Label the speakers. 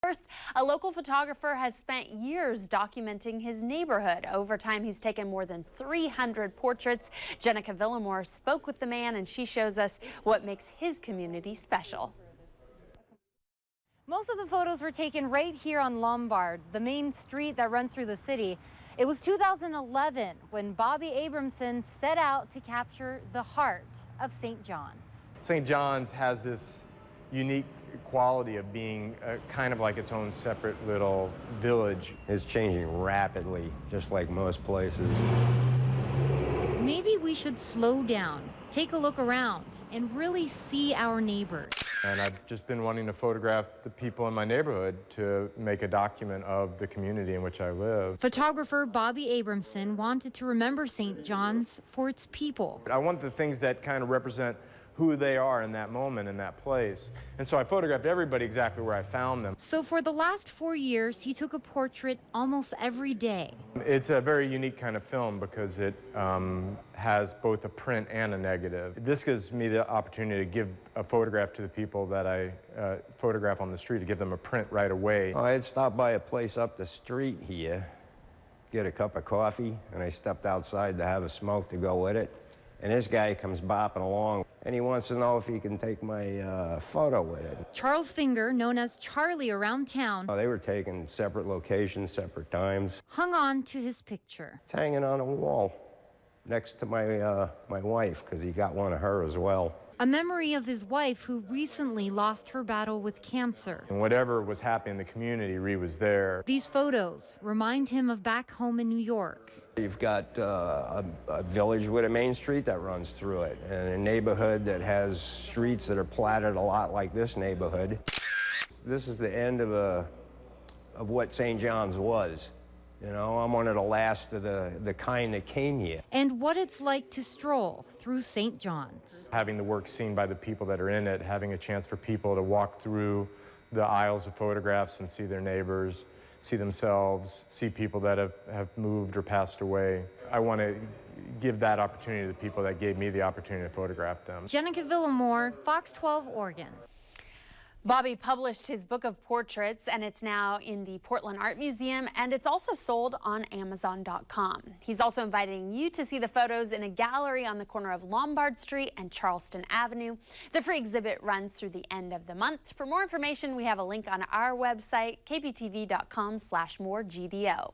Speaker 1: First, a local photographer has spent years documenting his neighborhood. Over time, he's taken more than 300 portraits. Jenica Villamore spoke with the man, and she shows us what makes his community special.
Speaker 2: Most of the photos were taken right here on Lombard, the main street that runs through the city. It was 2011 when Bobby Abrahamson set out to capture the heart of St. John's.
Speaker 3: St. John's has this unique quality of being kind of like its own separate little village.
Speaker 4: It's changing rapidly, just like most places.
Speaker 2: Maybe we should slow down, take a look around, and really see our neighbors.
Speaker 3: And I've just been wanting to photograph the people in my neighborhood to make a document of the community in which I live.
Speaker 2: Photographer Bobby Abrahamson wanted to remember St. John's for its people.
Speaker 3: I want the things that kind of represent who they are in that moment, in that place. And so I photographed everybody exactly where I found them.
Speaker 2: So for the last 4 years, he took a portrait almost every day.
Speaker 3: It's a very unique kind of film because it has both a print and a negative. This gives me the opportunity to give a photograph to the people that I photograph on the street, to give them a print right away.
Speaker 4: I had stopped by a place up the street here, get a cup of coffee, and I stepped outside to have a smoke to go with it. And this guy comes bopping along, and he wants to know if he can take my photo with it.
Speaker 2: Charles Finger, known as Charlie around town,
Speaker 4: They were taken separate locations, separate times.
Speaker 2: hung on to his picture.
Speaker 4: It's hanging on a wall next to my wife, because he got one of her as well.
Speaker 2: A memory of his wife who recently lost her battle with cancer.
Speaker 3: And whatever was happening in the community, Ree was there.
Speaker 2: These photos remind him of back home in New York.
Speaker 4: You've got a village with a main street that runs through it, and a neighborhood that has streets that are platted a lot like this neighborhood. This is the end of what St. John's was. You know, I'm one of the last of the kind that came here.
Speaker 2: And what it's like to stroll through St. John's.
Speaker 3: Having the work seen by the people that are in it, having a chance for people to walk through the aisles of photographs and see their neighbors, see themselves, see people that have moved or passed away. I want to give that opportunity to the people that gave me the opportunity to photograph them.
Speaker 2: Jenica Villamore, Fox 12, Oregon.
Speaker 1: Bobby published his book of portraits, and it's now in the Portland Art Museum, and it's also sold on Amazon.com. He's also inviting you to see the photos in a gallery on the corner of Lombard Street and Charleston Avenue. The free exhibit runs through the end of the month. For more information, we have a link on our website, kptv.com/moregdo.